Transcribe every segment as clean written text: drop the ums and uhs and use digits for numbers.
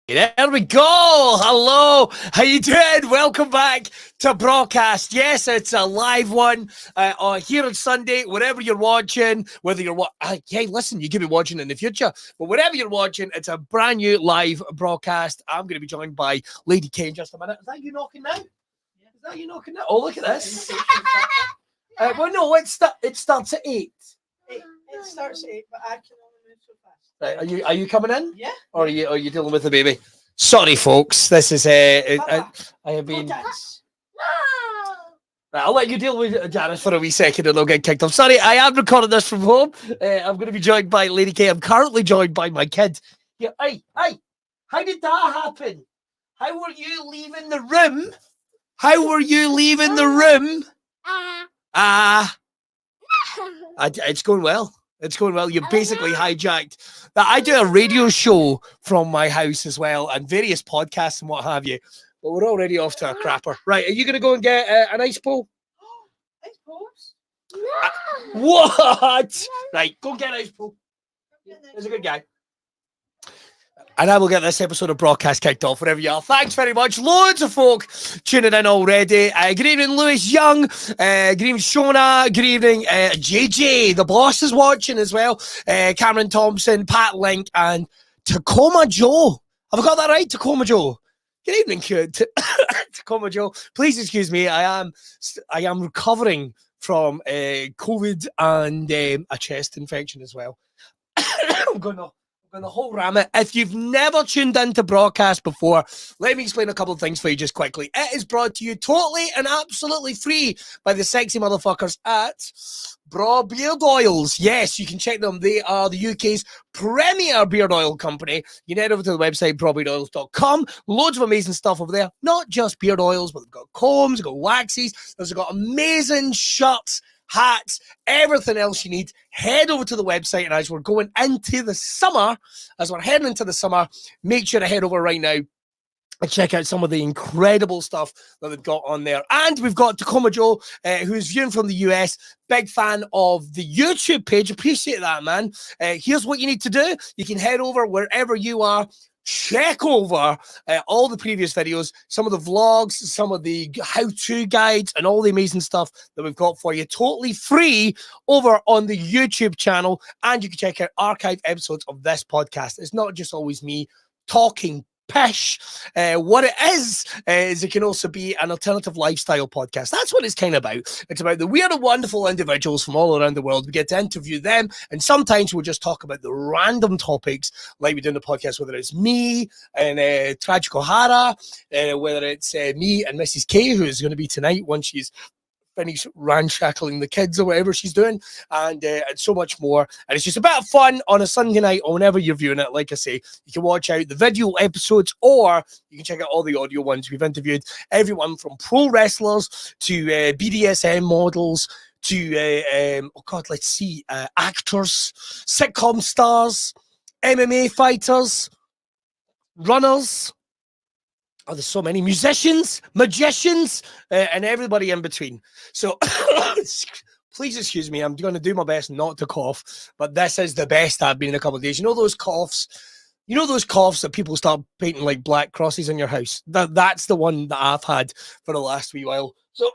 There we go. Hello. How you doing? Welcome back to Brawcast. Yes, it's a live one here on Sunday, wherever you're watching, whether you're hey, listen, you could be watching in the future, but wherever you're watching, it's a brand new live broadcast. I'm going to be joined by Lady K in just a minute. Is that you knocking now? Is that you knocking now? Oh, look at this. Well, no, it starts at 8. It starts at 8, but I can only move so fast. Right, are you coming in? Yeah. Or are you dealing with the baby? Sorry, folks. This is I have been. Right, I'll let you deal with Janice for a wee second and I'll get kicked off. Sorry, I am recording this from home. I'm going to be joined by Lady K. I'm currently joined by my kid. Yeah, hey, how did that happen? How were you leaving the room? It's going well. It's going well. You basically hijacked that. I do a radio show from my house as well and various podcasts and what have you. But we're already off to a crapper. Right, are you going to go and get an ice pole? Ice poles? What? Right, go get an ice pole. He's a good guy. And I will get this episode of Broadcast kicked off wherever you are. Thanks very much. Loads of folk tuning in already. Good evening, Lewis Young. Good evening, Shona. Good evening, JJ. The boss is watching as well. Cameron Thompson, Pat Link, and Tacoma Joe. Have I got that right? Tacoma Joe. Good evening, Tacoma Joe. Please excuse me. I am recovering from COVID and a chest infection as well. I'm going to the whole rammet. If you've never tuned into Broadcast before, let me explain a couple of things for you just quickly. It is brought to you totally and absolutely free by the sexy motherfuckers at Braw Beard Oils. Yes, you can check them. They are the UK's premier beard oil company. You can head over to the website, brawbeardoils.com. Loads of amazing stuff over there. Not just beard oils, but they've got combs, they've got waxes, they've got amazing shirts, hats, everything else you need. Head over to the website, and as we're going into the summer, make sure to head over right now and check out some of the incredible stuff that they've got on there. And we've got Tacoma Joe, who's viewing from the US. Big fan of the YouTube page. Appreciate that, man. Here's what you need to do. You can head over wherever you are. Check over all the previous videos, some of the vlogs, some of the how-to guides, and all the amazing stuff that we've got for you totally free over on the YouTube channel. And you can check out archive episodes of this podcast. It's not just always me talking pish. What it is it can also be an alternative lifestyle podcast. That's what it's kind of about. It's about the weird and wonderful individuals from all around the world. We get to interview them, and sometimes we'll just talk about the random topics like we do in the podcast, whether it's me and Tragic O'Hara, whether it's me and Mrs. K, who is going to be tonight once she's finish ramshackling the kids or whatever she's doing, and so much more. And it's just a bit of fun on a Sunday night or whenever you're viewing it. Like I say, you can watch out the video episodes, or you can check out all the audio ones. We've interviewed everyone from pro wrestlers to BDSM models to actors, sitcom stars, MMA fighters, runners. Oh, there's so many musicians, magicians, and everybody in between. So please excuse me. I'm going to do my best not to cough, but this is the best I've been in a couple of days. You know those coughs that people start painting like black crosses in your house? That's the one that I've had for the last wee while. So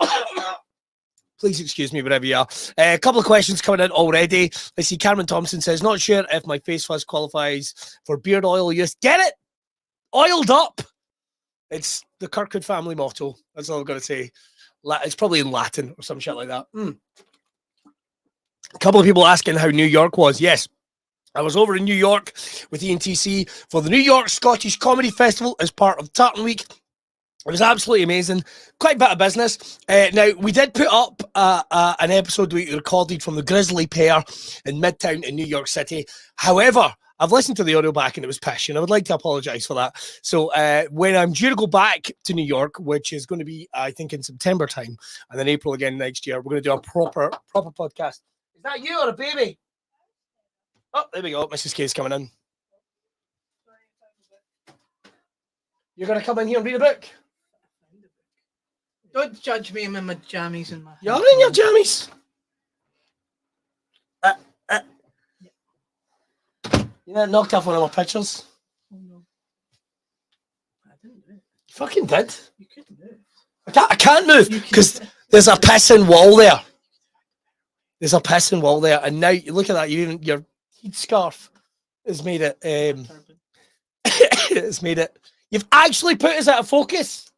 please excuse me wherever you are. A couple of questions coming in already. Let's see. Cameron Thompson says, not sure if my face fuzz qualifies for beard oil use. Get it? Oiled up. It's the Kirkwood family motto. That's all I've got to say. It's probably in Latin or some shit like that. A couple of people asking how New York was. Yes, I was over in New York with ENTC for the New York Scottish Comedy Festival as part of Tartan Week. It was absolutely amazing. Quite a bit of business. Now, we did put up an episode we recorded from the Grizzly Pear in Midtown in New York City. However, I've listened to the audio back and it was pish, and I would like to apologize for that. So when I'm due to go back to New York, which is going to be, I think, in September time, and then April again next year, we're going to do a proper podcast. Is that you or a baby? Oh, there we go. Mrs. K's coming in. You're going to come in here and read a book? Don't judge me. I'm in my jammies and my... You're in your jammies? You know, knocked off one of my pictures. Oh, no. didn't move. You fucking did. You could move. I can't move You could- because there's a pissing wall there. There's a pissing wall there, and now you look at that. Your heat scarf has made it. It's made it. You've actually put us out of focus.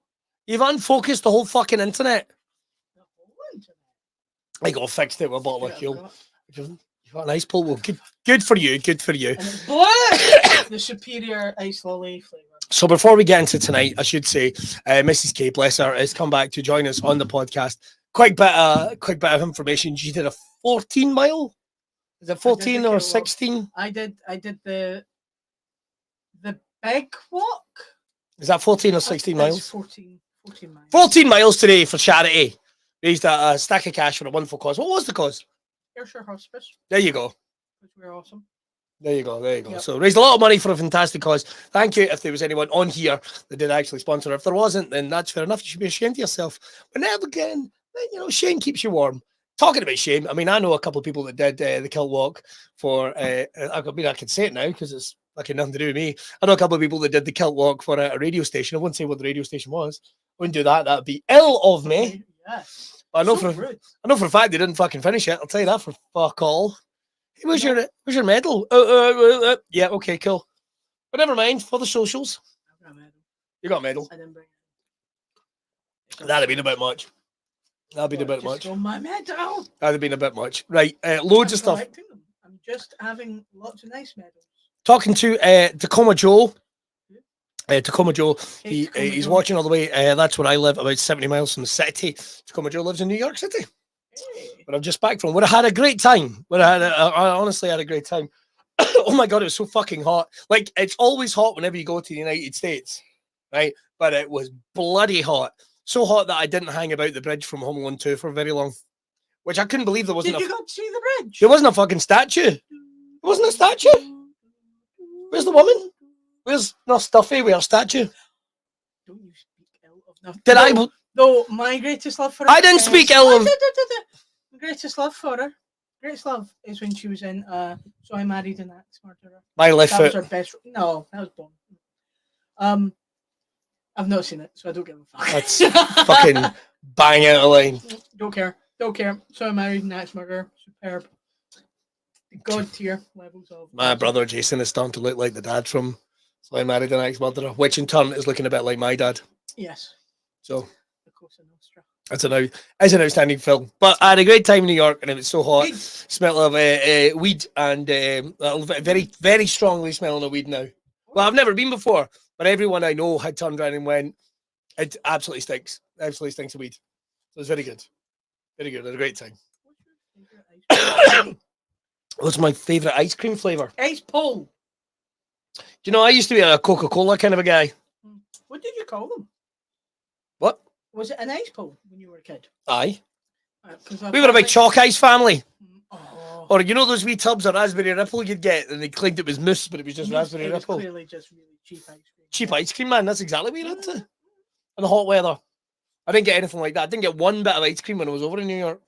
You've unfocused the whole fucking internet. The whole internet. I got fixed it with a bottle of Yeah, Kilt. You got an ice pull. Well, good for you. Good for you. And it's blue. The superior ice lolly flavour. So before we get into tonight, I should say, Mrs. K, bless her, has come back to join us on the podcast. Quick bit of information. She did a 14-mile. Is it 14 or 16? I did the big walk. Is that 14 or 16 It's miles? 14 miles. 14 miles today for charity. Raised a stack of cash for a wonderful cause. What was the cause? Ayrshire Hospice, There you go. which were awesome. There you go. There you go. Yep. So raised a lot of money for a fantastic cause. Thank you. If there was anyone on here that did actually sponsor. If there wasn't, then that's fair enough. You should be ashamed of yourself. But now again, shame keeps you warm. Talking about shame, I mean, I know a couple of people that did the Kilt walk for. I can say it now because it's fucking nothing to do with me. I know a couple of people that did the Kilt walk for a radio station. I wouldn't say what the radio station was. I wouldn't do that. That'd be ill of me. Yeah. But I know So for rude. I know for a fact they didn't fucking finish it. I'll tell you that for fuck all. Hey, where's your medal? Yeah, okay, cool. But never mind. For the socials, I've got a medal. you got a medal. I didn't bring it. That'd have been a bit much. That'd been a bit Just much. stole my medal. That'd have been a bit much. Right, loads I'm of stuff. collecting them. I'm just having lots of nice medals. Talking to Tacoma Joe. Tacoma Joe, Hey, Tacoma he's Joe. watching all the way. That's where I live, about 70 miles from the city. Tacoma Joe lives in New York City. Hey. But I'm just back from where I had a great time. I honestly had a great time. Oh my god, it was so fucking hot. Like, it's always hot whenever you go to the United States, right? But it was bloody hot. So hot that I didn't hang about the bridge from Home Alone 2 for very long. Which I couldn't believe there wasn't Did you go to see the bridge? there wasn't a fucking statue. There wasn't a statue. Where's the woman? Where's no Stuffy with her statue? Don't you speak ill of nothing. Did I? Though my greatest love for her. I didn't speak ill of. My greatest love for her. Greatest love is when she was in So I Married an Axe Murderer. My left That was foot. her best. No, that was Bond. I've not seen it, so I don't give a fuck. That's fucking bang out of line. Don't care. Don't care. So I Married an Axe Murderer. Superb. God tier levels of. My brother Jason is starting to look like the dad from So I Married an Ex-Murderer, which in turn is looking a bit like my dad. Yes. So The Cosa Nostra. it's an outstanding film. But I had a great time in New York, and it was so hot. Weed. Smell of weed and very, very strongly smelling of weed now. Well, I've never been before, but everyone I know had turned around and went, it absolutely stinks. Absolutely stinks of weed. So it was very good. Very good. I had a great time. What's your favourite ice cream? What's my favourite ice cream flavour? Ice pole. Do you know, I used to be a Coca-Cola kind of a guy. What did you call them? What? Was it an ice pole when you were a kid? Aye. 'Cause I We were a felt big like- chalk ice family. Oh. Or you know those wee tubs of raspberry ripple you'd get, and they claimed it was mousse, but it was just raspberry It was ripple. clearly just really cheap ice cream. Cheap ice cream, man. That's exactly what you're into. In the hot weather. I didn't get anything like that. I didn't get one bit of ice cream when I was over in New York.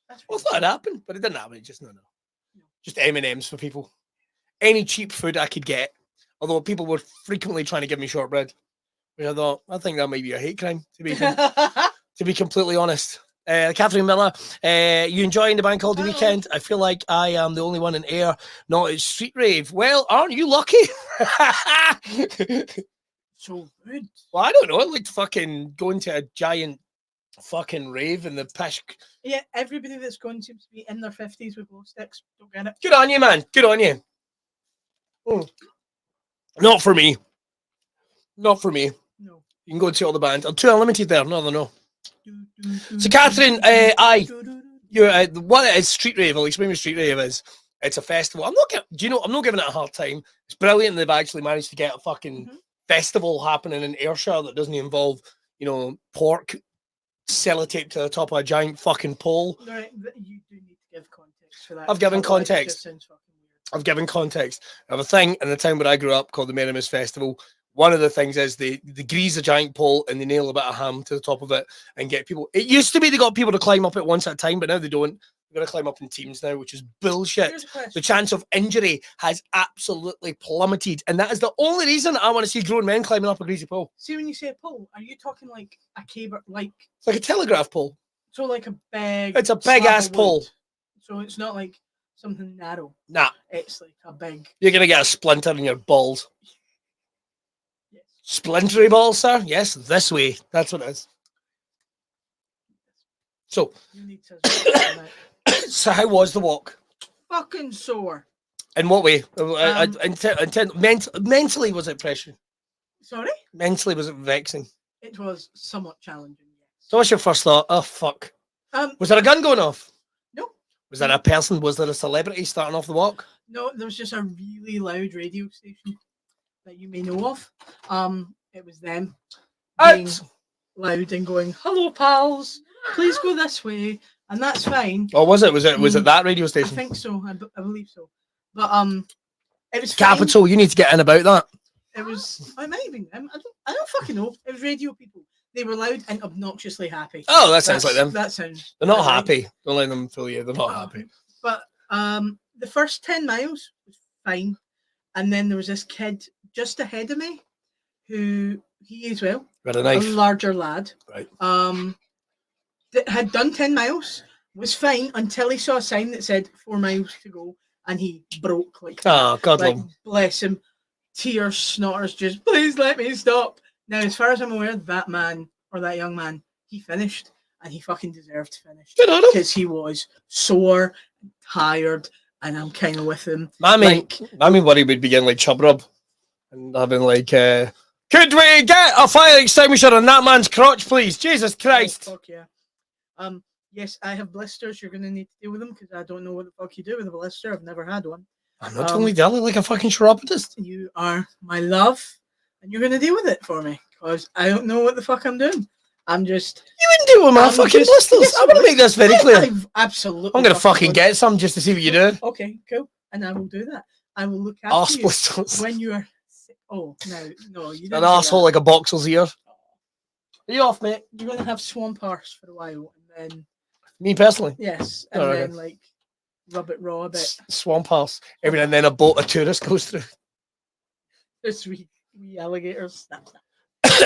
That's I thought it'd happen, but it didn't happen. It just no. Just M&Ms for people. Any cheap food I could get. Although people were frequently trying to give me shortbread. Which I thought, I think that might be a hate crime, to be completely honest. Catherine Miller, you enjoying the bank holiday Hello. weekend? I feel like I am the only one in air, not at street rave. Well, aren't you lucky? So good. Well, I don't know. I like fucking going to a giant fucking rave in the pish. Yeah, everybody that's going seems to be in their 50s with glow sticks. Don't get it. Good on you, man. Good on you. Not for me. Not for me. No. You can go and see all the band. I'm too unlimited there. No. So, Catherine, what is street rave? I'll explain what street rave is. It's a festival. I'm not giving it a hard time. It's brilliant they've actually managed to get a fucking festival happening in Ayrshire that doesn't involve, pork sellotape to the top of a giant fucking pole. Right, you do need to give context for that. I've given Otherwise it context. just sounds fucking weird. I've given context. I have a thing in the town where I grew up called the Merrimack Festival. One of the things is they grease a giant pole and they nail a bit of ham to the top of it and get people. It used to be they got people to climb up it once at a time, but now they don't. We're going to climb up in teams now, which is bullshit. Here's a question. The chance of injury has absolutely plummeted. And that is the only reason I want to see grown men climbing up a greasy pole. See, when you say a pole, are you talking like a cable, like... It's like a telegraph pole. So like a big... It's a big-ass pole. So it's not like something narrow. Nah. It's like a big... You're going to get a splinter in your balls. Yes. Splintery balls, sir? Yes, this way. That's what it is. So, You need to... so how was the walk? Fucking sore. In what way? Mentally, was it pressure? Sorry? Mentally, was it vexing? It was somewhat challenging, yes. So what's your first thought? Oh, fuck. Um, Was there a gun going off? No. Was there a person? Was there a celebrity starting off the walk? No, there was just a really loud radio station that you may know of. It was them being Out! loud and going, "Hello, pals, please go this way," and that's fine. Oh, was it? Was it that radio I station? think so. I believe so. But it was Capital. fine. You need to get in about that. It was. I might have been them. I don't fucking know. It was radio people. They were loud and obnoxiously happy. Oh, that sounds like them. That sounds. They're not right. happy. Don't let them fool you. They're not happy. But the first 10 miles was fine, and then there was this kid just ahead of me, who he as well, Got a a knife. larger lad, Right. that had done 10 miles, was fine until he saw a sign that said 4 miles to go, and he broke like that. Oh, God Like, love him. bless him. Tears, snotters, just please let me stop. Now, as far as I'm aware, that man or that young man, he finished, and he fucking deserved to finish Good on him. because he was sore, tired, and I'm kind of with him. My main Like, worry would be getting like chub rub and having like, could we get a fire extinguisher on that man's crotch, please? Jesus Christ. oh, fuck yeah. Yes, I have blisters. You're gonna need to deal with them because I don't know what the fuck you do with a blister. I've never had one. I'm not telling you, I look like a fucking chiropodist. You are my love, and you're gonna deal with it for me because I don't know what the fuck I'm doing. I'm just. You wouldn't do with my I'm fucking just- blisters. yes, I want to make this very clear. I've absolutely. I'm going to fucking would. get some just to see what you do. Okay, cool, and I will do that. I will look Arse after you blisters. when you are. Oh no, you An don't. asshole like a boxer's ear. Are you off, mate? You're gonna have swamp arse for a while, and then Me personally. yes, and Oh, okay. then like rub it raw a bit. Swamp house. Every now and then a boat of tourists goes through. There's wee alligators. Snap, snap.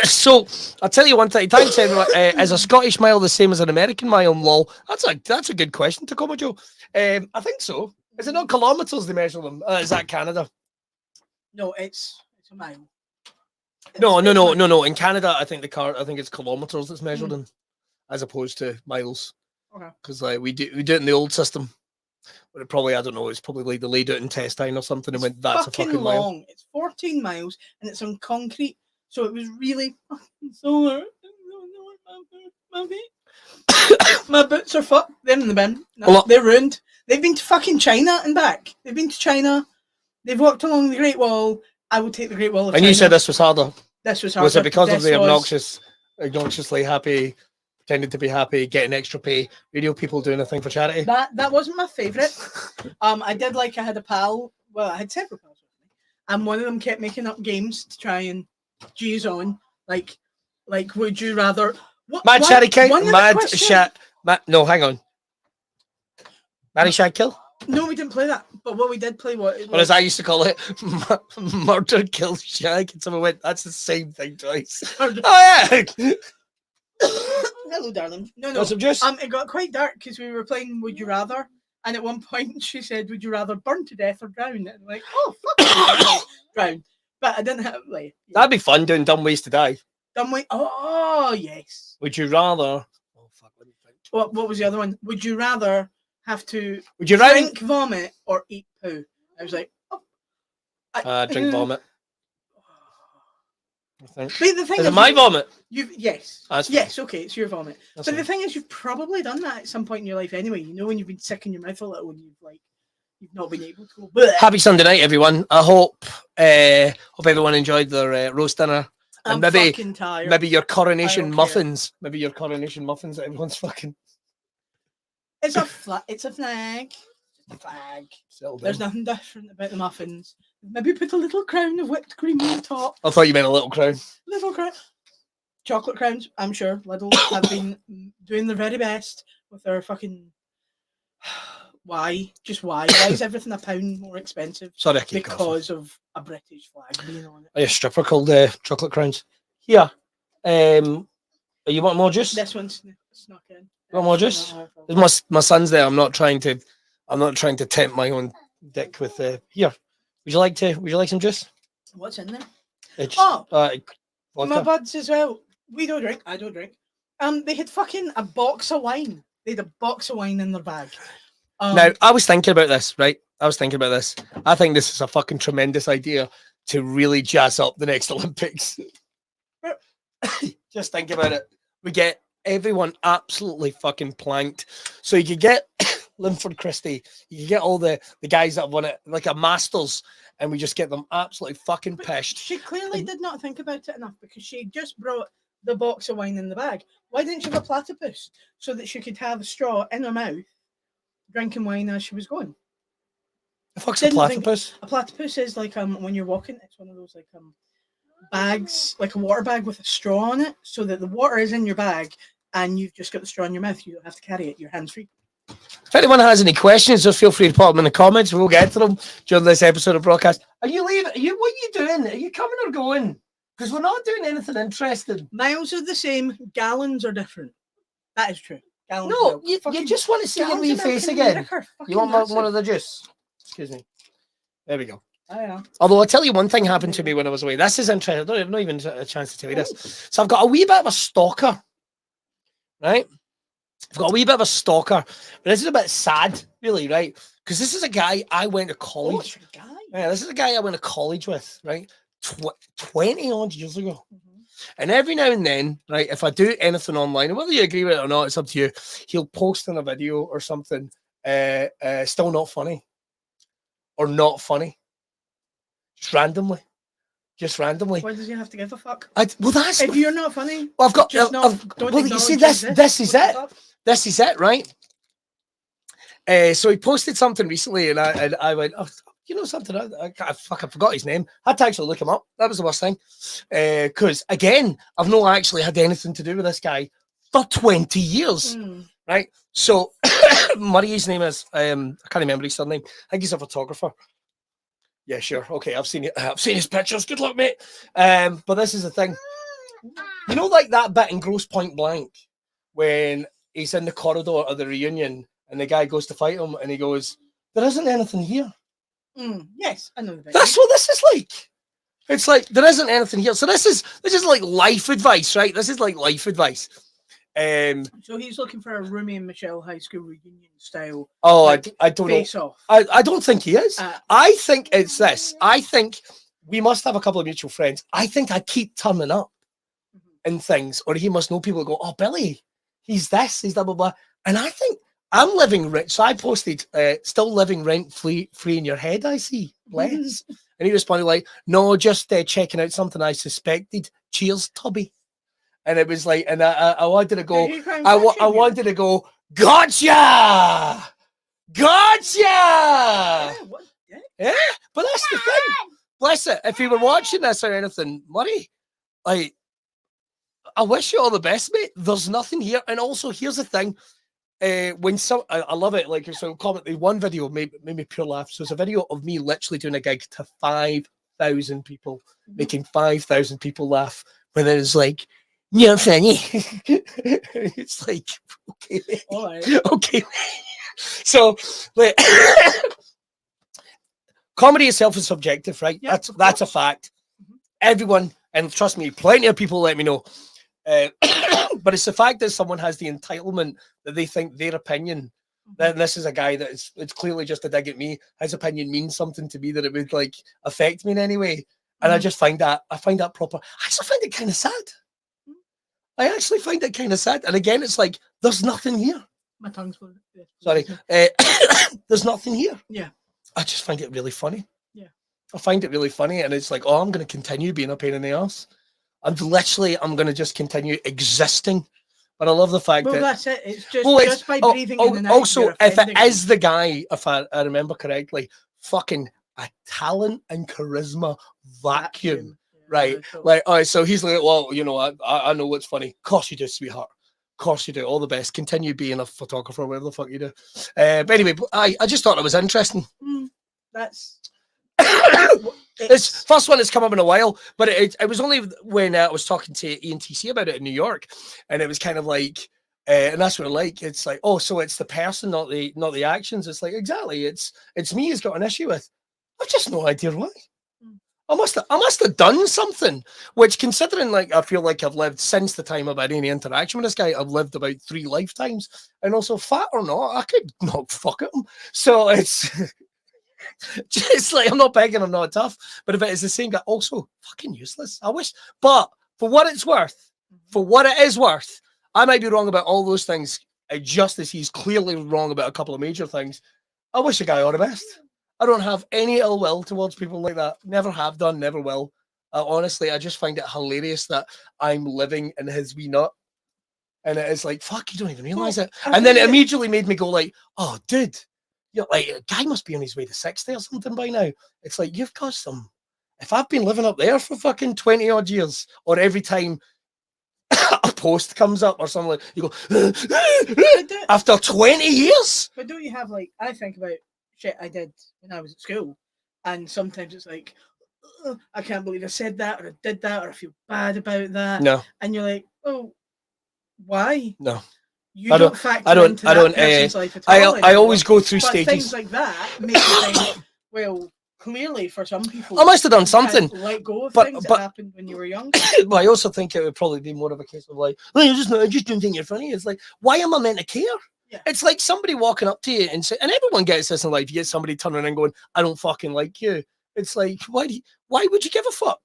So I'll tell you one thing. Thanks everyone. Is a Scottish mile the same as an American mile? Lol. That's a good question, Tacoma Joe. I think so. Is it not kilometers they measure them? Is that Canada? No, it's a mile. No. It's a mile. In Canada, I think it's kilometers that's measured in, as opposed to miles. Okay. Because like we do it in the old system. But it probably, I don't know, it's probably like they laid out in testine or something and went, that's a fucking mile. long. It's 14 miles and it's on concrete. So it was really fucking sore. My boots are fucked. They're in the bin. No, Well, they're ruined. They've been to fucking China and back. They've been to China. They've walked along the Great Wall. I will take the Great Wall of And China. you said this was harder. This was harder. Was it because of This the was- obnoxiously happy, pretending to be happy, getting extra pay, radio people doing a thing for charity? That wasn't my favourite. I did like I had a pal. Well, I had several pals with me, and one of them kept making up games to try and G's on. Like, would you rather? Mad Shaddy King, one of the Mad questions- Shat. No, hang on. Maddy Shad Kill? No, we didn't play that. But what we did play, Or as I used to call it, Murder Kill Shag. And someone went, that's the same thing twice. Oh, yeah. Hello, darling. No. Got some juice? It got quite dark because we were playing Would You Rather, and at one point she said, "Would you rather burn to death or drown?" And I'm like, "Oh, fuck, drown." But I didn't have like That'd be fun doing Dumb Ways to Die. dumb way. Oh yes. Would you rather? Oh, fuck, let me think. What was the other one? Would you rather have to Would you rather drink vomit or eat poo? I was like, oh. drink vomit? I think. But the thing Is it my vomit? Yes. That's Yes. Okay, it's your vomit. That's But the fine. thing is, you've probably done that at some point in your life anyway. You know when you've been sick in your mouth a little and you've not been able to go. Bleh. Happy Sunday night, everyone. I hope everyone enjoyed their roast dinner. I'm And fucking tired. maybe your I coronation don't care. muffins. Maybe your coronation muffins that everyone's fucking It's a flag. It's a flag. Just a flag. settled There's in. nothing different about the muffins. Maybe put a little crown of whipped cream on the top. I thought you meant a little crown. Little crown. Chocolate crowns, I'm sure. Lidl have been doing their very best with their fucking Why? Just why? Why is everything £1 more expensive? Sorry, I keep coughing. Because of a British flag being on it. A stripper called Chocolate Crowns. Here. You want more juice? This one's snuck in. You want more juice? My son's there. I'm not trying to tempt my own dick with here. Would you like some juice? What's in there? It's, my vodka. buds as well. We don't drink. I don't drink. They had fucking a box of wine. They had a box of wine in their bag. Now, I was thinking about this, right? I think this is a fucking tremendous idea to really jazz up the next Olympics. Just think about it. We get everyone absolutely fucking planked. So you could get Linford Christie, you could get all the guys that have won it, like a Masters, and we just get them absolutely fucking pissed. She clearly did not think about it enough because she just brought the box of wine in the bag. Why didn't she have a platypus so that she could have a straw in her mouth, drinking wine as she was going? The fuck's a platypus? A platypus is like when you're walking, it's one of those like bags, like a water bag with a straw on it, so that the water is in your bag and you've just got the straw in your mouth. You don't have to carry it. You're hands free. If anyone has any questions, just feel free to put them in the comments. We'll get to them during this episode of Brawcast. Are you leaving? What are you doing? Are you coming or going? Because we're not doing anything interesting. Miles are the same. Gallons are different. That is true. Gallons no, you just want to see your wee face again. You want one of the juice? Excuse me. There we go. Oh, yeah. Although I'll tell you one thing happened to me when I was away. This is interesting. I don't even a chance to tell you this. So I've got a wee bit of a stalker, right? I've got a wee bit of a stalker, but this is a bit sad, really, right? Because this is a guy I went to college. Oh, guy. Yeah, this is a guy I went to college with, right? 20 odd years ago. And every now and then, right, if I do anything online, and whether you agree with it or not, it's up to you, he'll post in a video or something, still not funny. Or not funny. Just randomly. Why does he have to give a fuck? Well, that's if you're not funny. Well, I've got. Well, you see, this is it. This is it, right? So he posted something recently, and I went, oh, you know something? I forgot his name. I had to actually look him up. That was the worst thing. Because again, I've not actually had anything to do with this guy for 20 years, right? So Murray, his name is. I can't remember his surname. I think he's a photographer. Yeah, sure. Okay, I've seen it. I've seen his pictures. Good luck, mate. But this is the thing. You know, like that bit in Grosse Point Blank when he's in the corridor of the reunion and the guy goes to fight him and he goes, "There isn't anything here." Yes, I know the bit. That's what this is like. It's like there isn't anything here. So this is like life advice, right? This is like life advice. So he's looking for a Rooney and Michelle high school reunion style. Oh, like, I don't face know. Off. I don't think he is. I think it's this. I think we must have a couple of mutual friends. I think I keep turning up in things, or he must know people who go, "Oh, Billy, he's this, he's blah blah blah." And I think I'm living rent. So I posted, "Still living rent free in your head." I see, bless. And he responded like, "No, just checking out something I suspected. Cheers, Tubby." And it was like, and I wanted to go, I wanted to go, gotcha! Yeah, but that's the thing. Bless it. If you were watching this or anything, Murray, like, I wish you all the best, mate. There's nothing here. And also, here's the thing. When I love it. Like, so comment the one video made me pure laugh. So it's a video of me literally doing a gig to 5,000 people, making 5,000 people laugh. When it was like, "You're funny." It's like, okay, all right. Okay. So, like, comedy itself is subjective, right? Yeah, that's a fact. Everyone, and trust me, plenty of people let me know. But it's the fact that someone has the entitlement that they think their opinion, then this is a guy that it's clearly just a dig at me. His opinion means something to me, that it would like affect me in any way. And I find that proper. I actually find it kind of sad. I actually find it kind of sad. And again, it's like, there's nothing here. My tongue's full. Sorry. There's nothing here. Yeah. I just find it really funny. Yeah. I find it really funny. And it's like, oh, I'm going to continue being a pain in the ass. I'm going to just continue existing. But I love the fact that... that's it. It's just by breathing in and out. Also, if it is the guy, if I remember correctly, fucking a talent and charisma vacuum. Right, like, all right, so he's like, well, you know, I know what's funny. Of course you do, sweetheart. course you do. All the best. Continue being a photographer, whatever the fuck you do. But anyway, I just thought it was interesting. That's This first one has come up in a while, but it was only when I was talking to ENTC about it in New York, and it was kind of like, and that's what I like. It's like, oh, so it's the person, not the actions. It's like, exactly. It's me who's got an issue with. I've just no idea why. I must have done something, which, considering, like, I feel like I've lived since the time I've had any interaction with this guy, I've lived about 3 lifetimes, and also, fat or not, I could not fuck at him. So it's just like, I'm not begging, I'm not tough, but if it is the same guy, also fucking useless. I wish, but for what it's worth, I might be wrong about all those things, just as he's clearly wrong about a couple of major things. I wish the guy all the best. I don't have any ill will towards people like that. Never have done, never will. Honestly, I just find it hilarious that I'm living in his wee nut. And it is like, fuck, you don't even realise it. And then it immediately made me go like, oh, dude, you're like, a guy must be on his way to 60 or something by now. It's like, you've got some. If I've been living up there for fucking 20 odd years, or every time a post comes up or something, like, you go, after 20 years? But don't you have, like, I think about shit I did when I was at school, and sometimes it's like, I can't believe I said that, or I did that, or I feel bad about that. No. And you're like, oh, why? No. You don't factor into that person's life at all. I always go through but stages. Things like that make you think, well, clearly for some people, I must have done something. Let go of things that happened when you were young. But I also think it would probably be more of a case of like, well, I just don't think you're funny. It's like, why am I meant to care? Yeah. It's like somebody walking up to you and say, and everyone gets this in life. You get somebody turning and going, I don't fucking like you. It's like, why would you give a fuck?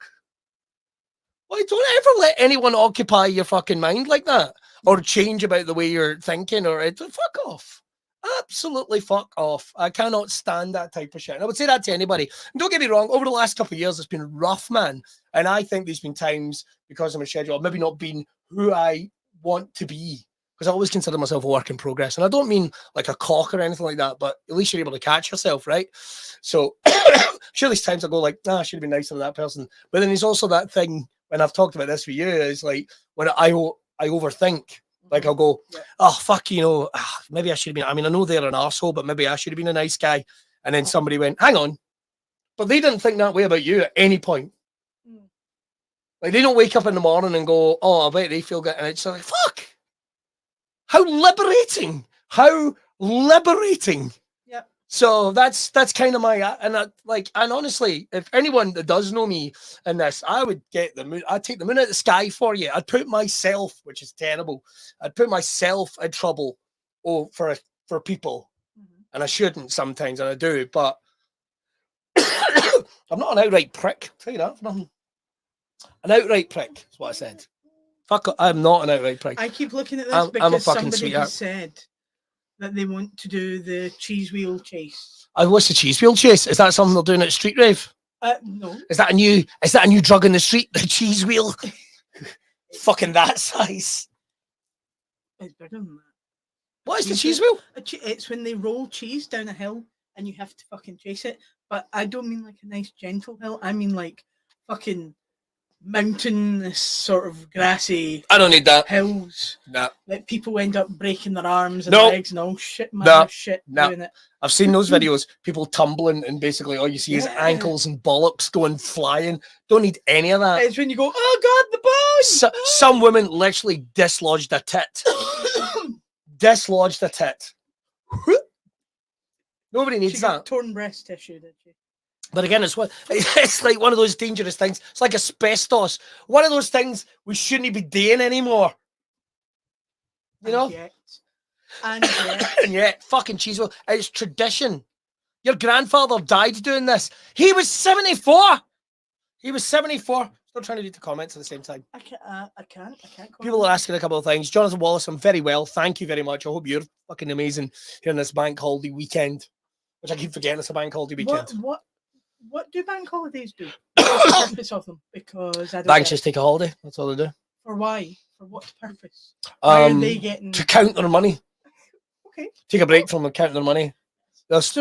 Why don't ever let anyone occupy your fucking mind like that, or change about the way you're thinking, or fuck off. Absolutely fuck off. I cannot stand that type of shit. And I would say that to anybody. And don't get me wrong, over the last couple of years, it's been rough, man. And I think there's been times, because of my schedule, I've maybe not been who I want to be. Because I always consider myself a work in progress. And I don't mean like a cock or anything like that, but at least you're able to catch yourself, right? So sure, there's times I go like, I should have been nicer to that person. But then there's also that thing, when I've talked about this for you, is like when I overthink. Like I'll go, oh, fuck, maybe I should have been, I mean, I know they're an arsehole, but maybe I should have been a nice guy. And then somebody went, hang on. But they didn't think that way about you at any point. Like, they don't wake up in the morning and go, oh, I bet they feel good. And it's like, fuck. How liberating. How liberating. Yeah. So that's kind of my, and honestly, if anyone that does know me in this, I would get the moon, I'd take the moon out of the sky for you. I'd put myself, which is terrible, I'd put myself in trouble for people. And I shouldn't sometimes, and I do, but I'm not an outright prick. I'll tell you that for nothing. An outright prick is what I said. Fuck, I'm not an outright prick. I keep looking at this because I'm a fucking somebody sweetheart. has said that they want to do the cheese wheel chase. What's the cheese wheel chase? Is that something they're doing at Street Rave? No. Is that a new drug in the street? The cheese wheel? Fucking that size. It's bigger than that. What is the cheese wheel? It's when they roll cheese down a hill and you have to fucking chase it. But I don't mean like a nice gentle hill. I mean like fucking mountainous sort of grassy. I don't need that. Hills. No. Like people end up breaking their arms and legs and all shit, man. No. Shit No. doing it. I've seen those videos. People tumbling and basically all you see is ankles and bollocks going flying. Don't need any of that. It's when you go, oh God, the bones! Some women literally dislodged a tit. Dislodged a tit. Nobody needs that. Torn breast tissue, did she? But again, it's like one of those dangerous things. It's like asbestos. One of those things we shouldn't be doing anymore. You know? And yet, fucking cheese wheel. It's tradition. Your grandfather died doing this. He was 74. He was 74. Still trying to read the comments at the same time. I can't. People are asking a couple of things. Jonathan Wallace, I'm very well. Thank you very much. I hope you're fucking amazing here in this bank holiday weekend. Which I keep forgetting it's a bank holiday weekend. What do bank holidays do? What's the purpose of them? Because I don't banks just take a holiday. That's all they do. For why? For what purpose? Why are they getting to count their money? Okay. Take a break from counting their money. They'll just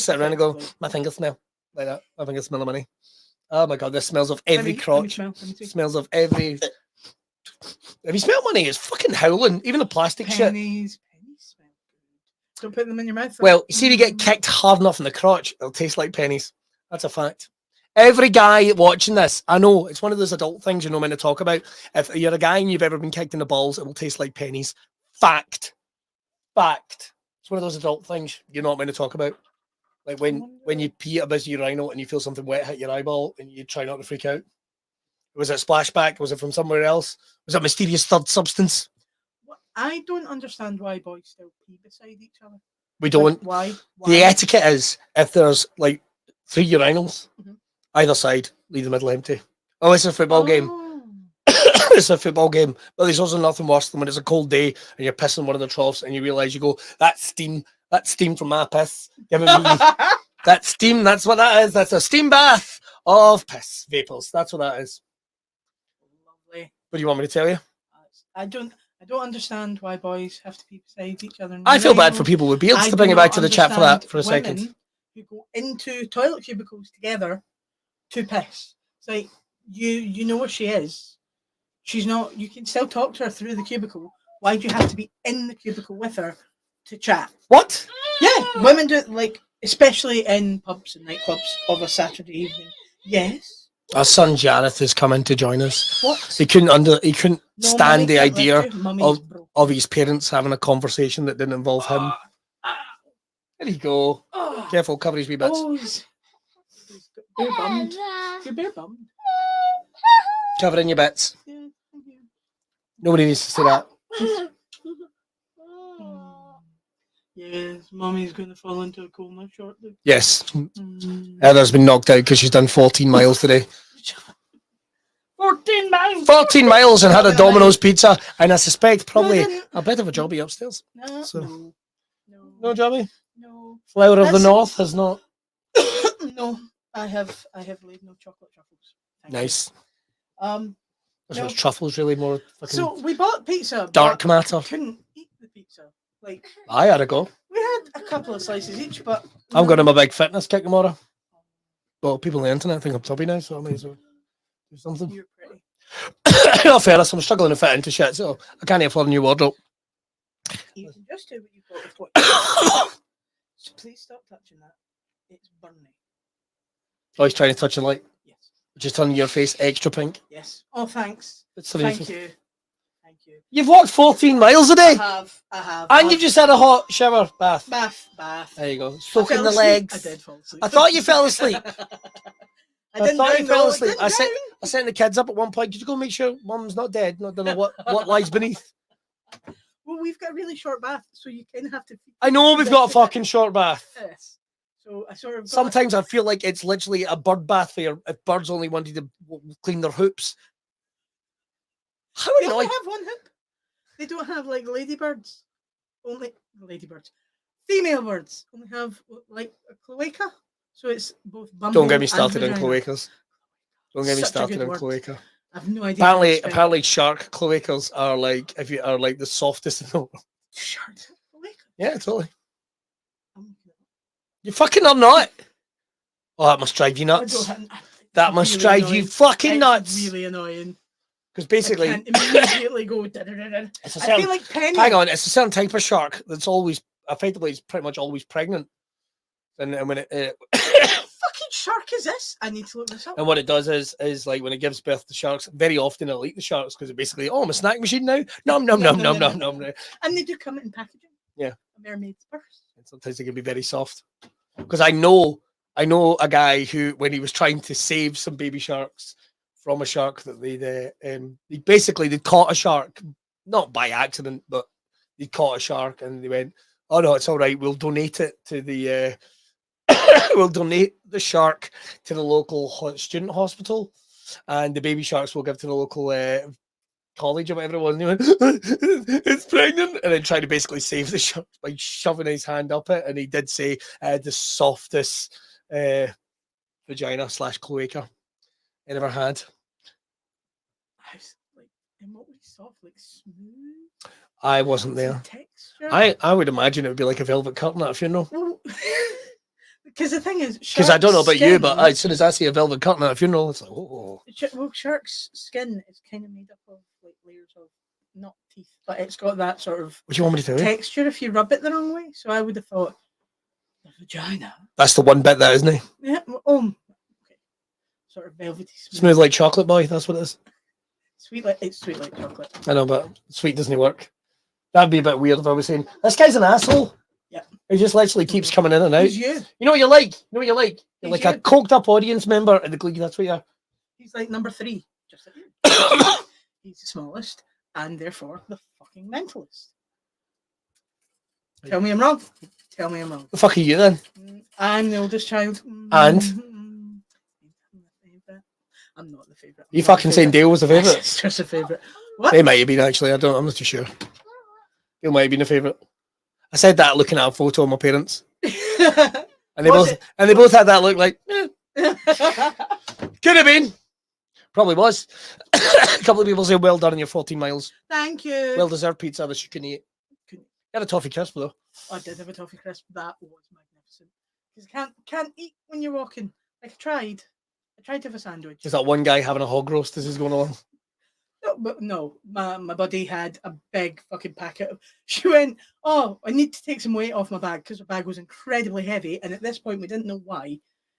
sit around and go, my fingers smell like that. My fingers smell of money. Oh my God, this smells of every crotch. Let me smell. Smells of every. Have you smelled money? It's fucking howling. Even the plastic shit. Pennies smell good. Don't put them in your mouth. Well, you see, if you get kicked hard enough in the crotch, it'll taste like pennies. That's a fact. Every guy watching this, I know it's one of those adult things you're not meant to talk about. If you're a guy and you've ever been kicked in the balls, it will taste like pennies. Fact. It's one of those adult things you're not meant to talk about. Like when you pee at a busy urinal and you feel something wet hit your eyeball and you try not to freak out. Was it splashback? Was it from somewhere else? Was it a mysterious third substance? I don't understand why boys still pee beside each other. We don't. Why? The etiquette is if there's like 3 urinals, either side, leave the middle empty. Oh, it's a football game. It's a football game. But there's also nothing worse than when it's a cold day and you're pissing one of the troughs and you realise you go, that's steam from my piss. Giving me that steam, that's what that is. That's a steam bath of piss vapours. That's what that is. Lovely. What do you want me to tell you? I don't understand why boys have to be beside each other. I feel bad for people with beards, to bring it back to the chat for that for a second. Who go into toilet cubicles together to piss. It's like you know what she is. She's not. You can still talk to her through the cubicle. Why do you have to be in the cubicle with her to chat? What? Yeah, women do it, like, especially in pubs and nightclubs of a Saturday evening. Yes. Our son Jareth is coming to join us. What? He couldn't No, stand Mummy the can't idea lift you. Mummy's broke. of his parents having a conversation that didn't involve him. There you go. Oh. Careful, cover his wee bits. Oh, he's bare bummed. You're bare bummed. Covering your bits. Yeah, thank you. Nobody needs to say that. Yes, Mummy's going to fall into a coma shortly. Yes. Heather's been knocked out because she's done 14 miles today. 14 miles! 14 miles and had a Domino's pizza, and I suspect probably a bit of a jobby upstairs. No, So- no, No jobby? no. Flower of the That's- North has not. No, I have laid no chocolate truffles. Thank you. Nice. This No. was truffles really more fucking So we bought pizza. dark but matter. couldn't eat the pizza. Like, I had a go. we had a couple of slices each, but I'm going to my big fitness kick tomorrow. Well, people on the internet think I'm chubby now, so I may as well do something. You're pretty. In all fairness, I'm struggling to fit into shit, so I can't afford a new wardrobe. You can just do what you got with what. So please stop touching that. It's burning. Always trying to touch a light, Yes. which is turning your face extra pink. Yes. Oh, thanks. It's so beautiful. Thank you. Thank you. You've walked 14 miles a day, I have. and you've just had a hot shower bath. Bath. There you go. I Soaking fell the asleep. legs. I did fall asleep. I thought you fell asleep. I didn't thought you drown, fell though. asleep. I didn't I sent the kids up at one point. Could you go make sure Mum's not dead? Not don't know what lies beneath. drown. Well, we've got a really short bath, so you kind of have to. I know we've got a fucking short bath. Yes. So I sort of. Sometimes I feel like it's literally a bird bath fair if birds only wanted to clean their hoops. How They only annoying. have one hoop. They don't have like ladybirds. Only ladybirds. Female birds only have like a cloaca. So it's both bumble Don't get me and started on vagina. cloacas. Don't get me Such a started good on word. cloaca. I've no idea. how to spell it. Apparently shark cloacas are like the softest in the world. Shark cloaca. Yeah, totally. I'm- You fucking are not. Oh, that must drive you I nuts. don't- That it's must really drive you annoying. fucking It's nuts. really annoying. Because basically, I can't immediately go. Da-da-da-da. it's a I certain, feel like Penny. hang on, it's a certain type of shark that's always effectively it's pretty much always pregnant. And when it What fucking shark is this? I need to look this up. and what it does is like when it gives birth to sharks, very often it'll eat the sharks because it basically, oh, I'm a snack machine now. Nom nom nom nom nom nom. And they do come in packaging. Yeah. A mermaid's purse. And sometimes they can be very soft. Because I know a guy who, when he was trying to save some baby sharks from a shark that they'd caught a shark, not by accident, but they caught a shark and they went, oh no, it's all right. We'll donate it to the we'll donate the shark to the local student hospital, and the baby sharks will give to the local college or whatever it was. And he went, it's pregnant, and then tried to basically save the shark by shoving his hand up it. And he did say the softest vagina / cloaca I ever had. I was like, and what was soft, like smooth? I wasn't there. Texture. I would imagine it would be like a velvet curtain at a funeral. Because the thing is, Because I don't know about you, but skin- as soon as I see a velvet curtain at a funeral, it's like, oh. Well, shark's skin is kind of made up of like layers layers of not teeth, but it's got that sort of What do you want me to do? texture if you rub it the wrong way. So I would have thought the vagina. That's the one bit that, isn't it? Yeah. Oh, okay. Sort of velvety Smooth like chocolate, boy. That's what it is. It's sweet like chocolate. I know, but sweet doesn't work. That'd be a bit weird if I was saying this guy's an asshole. Yeah. He just literally keeps coming in and out. He's you. You know what you like? You know what you like? You're He's like a you. coked up audience member in the Glee. That's what you are. He's like number 3, just like you. He's the smallest, and therefore the fucking mentalist. Tell me I'm wrong. Tell me I'm wrong. The fuck are you then? I'm the oldest child. And? I'm not the favourite. You fucking saying Dale was the favourite? It's just a favourite. What? They might have been actually. I'm not too sure. Dale might have been a favourite. I said that looking at a photo of my parents, and they both had that look like. Could have been. Probably was. A couple of people say, "Well done on your 14 miles. Thank you." Well deserved pizza that you can eat." You had a toffee crisp though. I did have a toffee crisp. That was magnificent. Because you can't eat when you're walking. Like I tried to have a sandwich. Is that one guy having a hog roast as he's going along? No, but no, my buddy had a big fucking packet of. She went, "Oh, I need to take some weight off my bag because the bag was incredibly heavy." And at this point, we didn't know why.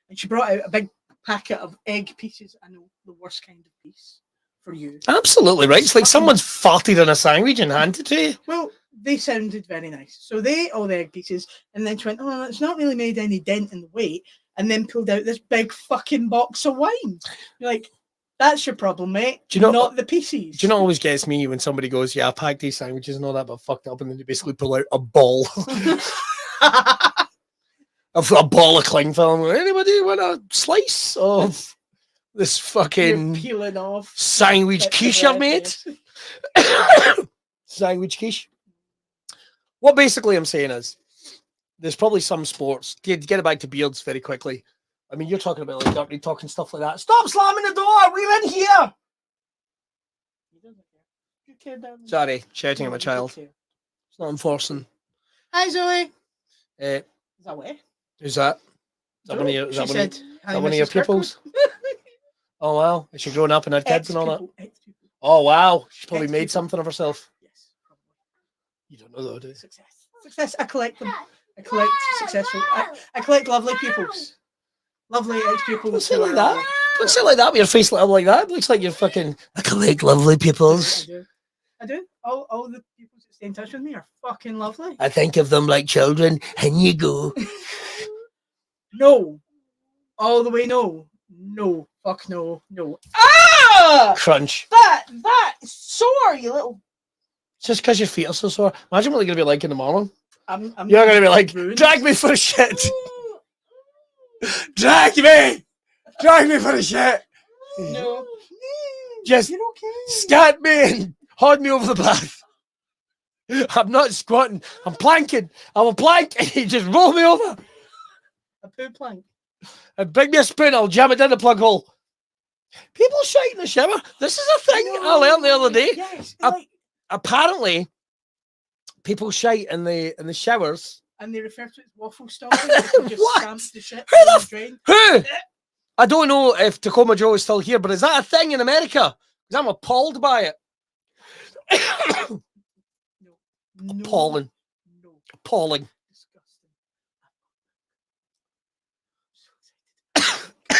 And she brought out a big packet of egg pieces. I know, the worst kind of piece for you. Absolutely right. It's like someone's farted in a sandwich and handed it to you. Well, they sounded very nice. So they ate all the egg pieces, and then she went, "Oh, it's not really made any dent in the weight," and then pulled out this big fucking box of wine. You're like, that's your problem, mate. Do you know, not the pieces. Do you know what always gets me when somebody goes, "Yeah, I packed these sandwiches and all that, but fucked up," and then they basically pull out a ball. a ball of cling film. Anybody want a slice of this fucking You're peeling off sandwich quiche I've made? Sandwich quiche. What basically I'm saying is, there's probably some sports. Get it back to beards very quickly. I mean, you're talking about like dirty talking stuff like that. Stop slamming the door. We're in here. Sorry, shouting at my child. It's not enforcing. Hi, Zoe. Is that way? Who's that? Is that one of your, She said, is that one of your pupils? Oh wow, is she grown up and had kids and all that? Ex-pupil. Oh wow, she probably made Ex-pupil. something of herself. Yes, probably. You don't know though, do you? Success. I collect them. I collect successful. I collect lovely pupils. Lovely ex-pupils. Don't say like that. Don't say like that with your face lit up like that. It looks like you're fucking. I collect lovely pupils. I do. All the pupils that stay in touch with me are fucking lovely. I think of them like children. And you go. No. All the way no. No. Fuck no. No. Ah! Crunch. That sore, you little. Just because your feet are so sore. Imagine what they're going to be like in the morning. I'm You're going to be like, ruined. drag me for a shit. Drag me. Drag me for a shit. No. Just You're okay. scat me and hold me over the bath. I'm not squatting. I'm planking. I'm a plank. And you just roll me over. A poo plank. And bring me a spoon. I'll jam it in the plug hole. People shite in the shower. This is a thing I learned the other day. Yes. Apparently, people shite in the showers. And they refer to it as waffle stomping. They just What? stamp the shit Who down the the drain. Who? I don't know if Tacoma Joe is still here, but is that a thing in America? Because I'm appalled by it. No. Appalling. No. Appalling. Disgusting.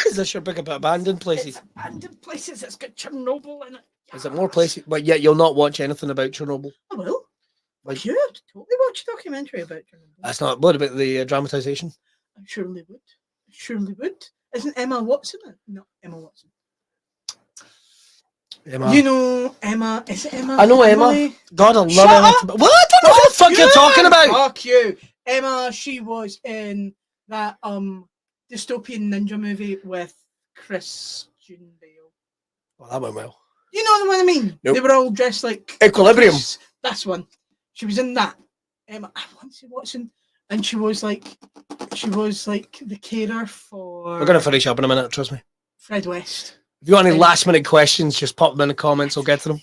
Is this your book about abandoned places? It's abandoned places. It's got Chernobyl in it. Is it more places? But yet you'll not watch anything about Chernobyl. I will. Like, I should totally watch a documentary about Chernobyl. that's not. What about the dramatization? I surely would. I surely would. Isn't Emma Watson it? No, Emma Watson. Emma. You know Emma. Is it Emma? I know Emma. Emily? God, I love Shut Emma. up! Well, I don't know what the fuck you're talking about. Fuck you. Emma, she was in that dystopian ninja movie with Christian Bale. Well, that went well. You know the one I mean? Nope. They were all dressed like Equilibrium. That's one. She was in that. Emma, I want to see Watson, and she was like the carer for. We're gonna finish up in a minute. Trust me. Fred West. If you want any last minute questions, just pop them in the comments. I'll get to them.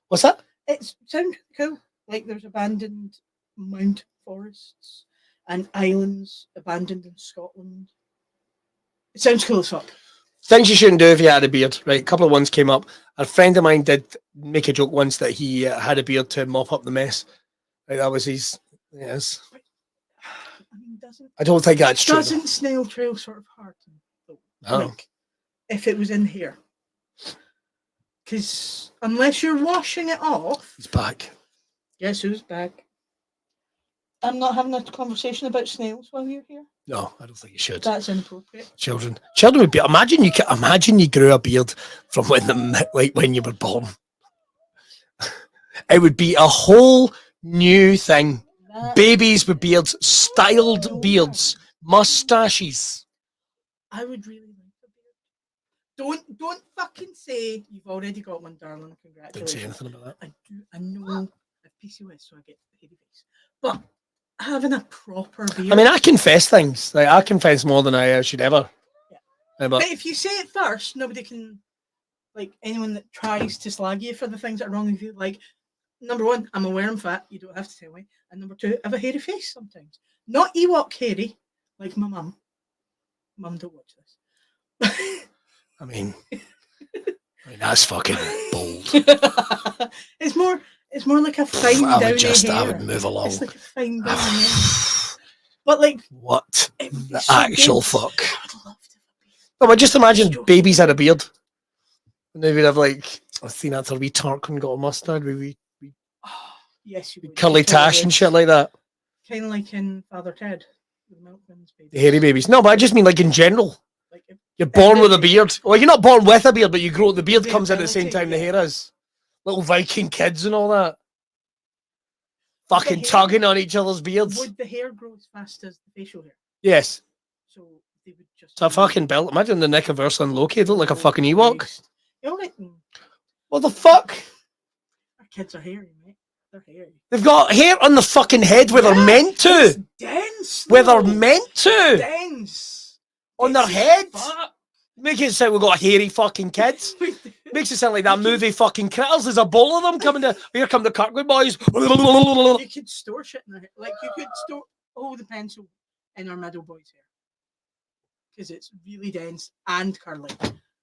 What's that? It sounds cool. Like there's abandoned mountain forests and islands abandoned in Scotland. It sounds cool as fuck. Things you shouldn't do if you had a beard, right? A couple of ones came up. A friend of mine did make a joke once that he had a beard to mop up the mess. Right, that was his. Yes. I mean, I don't think that's true. Doesn't snail trail sort of harden? Oh. Like, if it was in here. Because unless you're washing it off. He's back. Guess who's back? I'm not having a conversation about snails while you're here. No, I don't think you should. That's inappropriate. Children would be. Imagine you grew a beard from when you were born. It would be a whole new thing. Babies with beards, styled beards, mustaches. I would really like a beard. Don't fucking say you've already got one, darling. Congratulations. Didn't say anything about that. I know I have PCOS, so I get the hairy face. But having a proper beard. I mean, I confess things. Like, I confess more than I should ever. Yeah. But if you say it first, nobody can. Like, anyone that tries to slag you for the things that are wrong with you, like, number one, I'm aware I'm fat. You don't have to tell me. And number two, I have a hairy face sometimes. Not Ewok hairy, like my mum. Mum, don't watch this. I mean, that's fucking bold. It's more like a fine downy hair. I would move along. It's like a fine downy hair. But like, what the so actual good. fuck? I would love to have a beard. No, but just imagine babies had a beard. And they would have like, I've seen that till wee Tarquin got a mustard. Yes, you would. Curly tash and shit like that. Kind of like in Father Ted, the Milkman's baby. The hairy babies. No, but I just mean like in general. Like you're born with a beard. Well, you're not born with a beard, but you grow. The beard comes in at the same time the hair is. Little Viking kids and all that. Fucking tugging on each other's beards. Would the hair grow as fast as the facial hair? Yes. So they would just. It's a fucking belt. Imagine the neck of Ursula and Loki. It look like a fucking Ewok. You're like, what the fuck? Our kids are hairy, mate. They're hairy. They've got hair on the fucking head where they're meant to. It's dense. Where they're meant to. Dense. On their heads. Make it sound we've got hairy fucking kids. Makes it sound like that movie fucking Critters. There's a bowl of them coming to. Here come the Kirkwood boys. You could store shit in there. Like you could store all the pencil in our middle boy's hair. Because it's really dense and curly.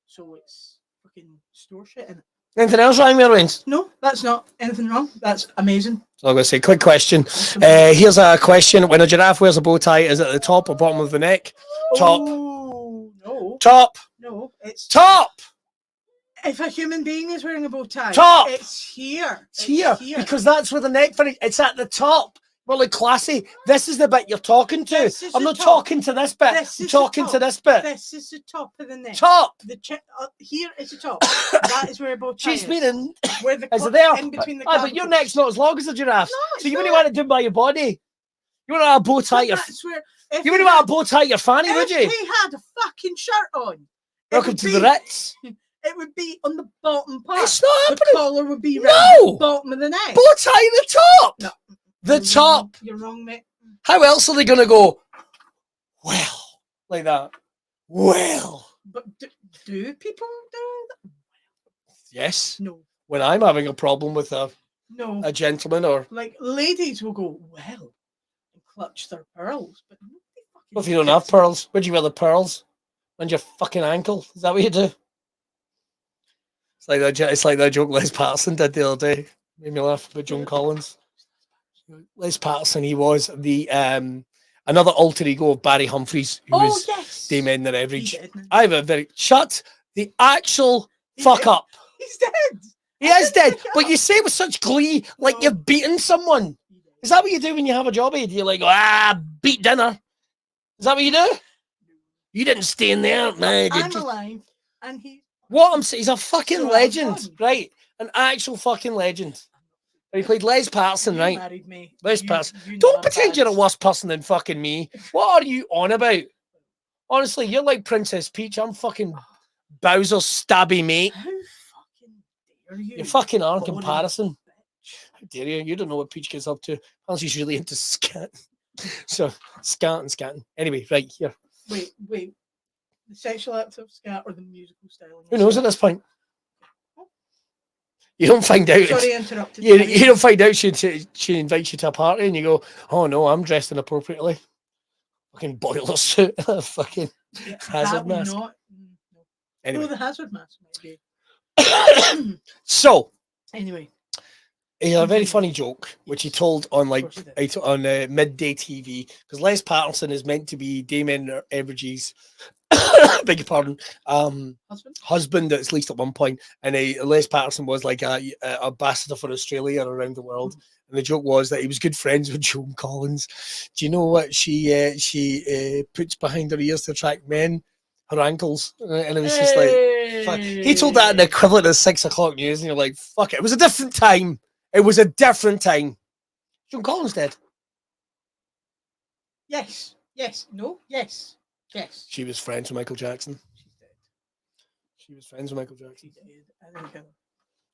So it's fucking store shit in it. Anything else wrong with Wayne's? No, that's not anything wrong. That's amazing. So I'm going to say, quick question. Here's a question. When a giraffe wears a bow tie, is it at the top or bottom of the neck? Top. Oh, no. Top. No, it's top. If a human being is wearing a bow tie, top. It's here. It's here. Because that's where the neck finish. It's at the top. Well, like classy. This is the bit you're talking to. I'm not talking to this bit. I'm talking to this bit. This is the top of the neck. Top. Here is the top. That is where a bow tie She's meaning. Where the is it there? In between the but your neck's not as long as a giraffe. No, so you wouldn't want to do by your body. You wouldn't have a bow tie. You wouldn't want a bow tie your fanny, would you? If he had a fucking shirt on. Welcome to the Ritz. It would be on the bottom part. It's not happening. The collar would be right the bottom of the neck. Bow tie the top. No. The top. You're wrong, mate. How else are they going to go, well, like that? Well. But do people do that? Yes. No. When I'm having a problem with a gentleman or... Like, ladies will go, well, and clutch their pearls. But nobody fucking... Well, if you don't have pearls, would you wear the pearls? On your fucking ankle? Is that what you do? It's like that joke Les Patterson did the other day. Made me laugh about Joan Collins. Les Patterson, he was the another alter ego of Barry Humphries, who was Dame Edna Everidge. I have a very shut the actual fuck up. He's dead. He is dead. But you say with such glee, like you've beaten someone. Is that what you do when you have a job? You're like, beat dinner. Is that what you do? You didn't stay in there. I'm alive, and he. What I'm saying, he's a fucking legend, right? An actual fucking legend. He played Les Patterson, right? Married me. Les Patterson. Don't pretend you're a worse person than fucking me. What are you on about? Honestly, you're like Princess Peach. I'm fucking Bowser's stabby mate. How fucking dare you? You fucking are in comparison. How dare you? You don't know what Peach gets up to. Unless she's really into scat. So, scat and scatting. Anyway, right here. Wait. The sexual act of scat or the musical style? Who knows at this point? You don't find out. Sorry, I interrupted. You don't find out she invites you to a party and you go, oh no, I'm dressed inappropriately. Fucking boiler suit, fucking hazard mask. Anyway, the hazard mask might be. so Anyway, he had a very funny joke, which he told on midday TV, because Les Patterson is meant to be Damien Everidge's beg your pardon, husband at least at one point, and Les Patterson was like a ambassador for Australia around the world. And the joke was that he was good friends with Joan Collins. Do you know what she puts behind her ears to attract men? Her ankles. And it was just like, fuck. He told that in the equivalent of 6 o'clock news, and you're like, fuck it. It was a different time. It was a different time. Joan Collins dead. Yes. Yes. No. Yes. Yes. She was friends with Michael Jackson. She's dead. She was friends with Michael Jackson. She's dead. I didn't kill her.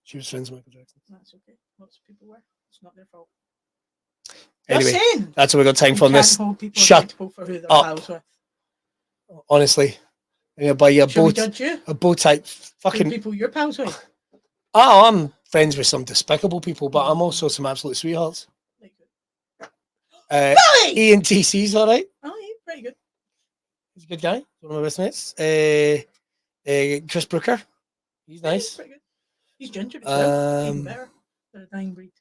She was friends with Michael Jackson. That's okay. Lots of people were. It's not their fault. Anyway, that's what we got time for on this. Shut up. For who pals with. Honestly. Yeah, by a bow type fucking people you're pals with. Oh, I'm friends with some despicable people, but I'm also some absolute sweethearts. Ian TC's all right. Oh, he's pretty good. He's a good guy. One of my best mates. Chris Brooker. He's nice. He's pretty good. He's ginger. Even better. They're a dying breed.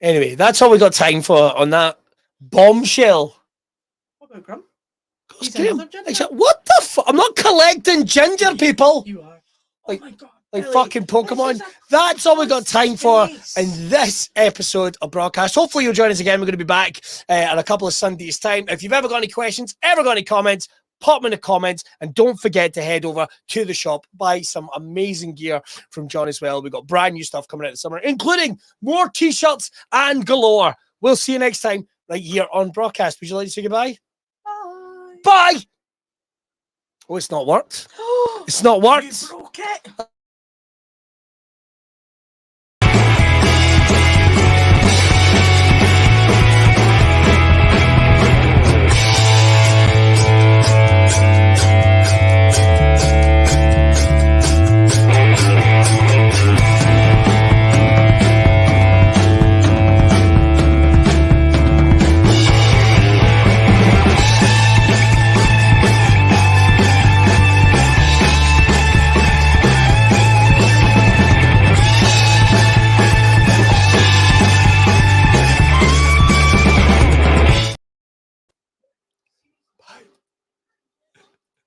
Anyway, that's all we got time for on that bombshell. What about Grum? What the fuck? I'm not collecting ginger, people. You are. Like, oh my God. Like fucking Pokemon. That's all we got time for in this episode of Brawcast. Hopefully you'll join us again. We're going to be back in a couple of Sundays' time. If you've ever got any questions, ever got any comments, pop them in the comments. And don't forget to head over to the shop, buy some amazing gear from John as well. We've got brand new stuff coming out this summer, including more t-shirts and galore. We'll see you next time right here on Brawcast. Would you like to say goodbye? Bye. Bye. Oh, it's not worked. It's not worked. You broke it.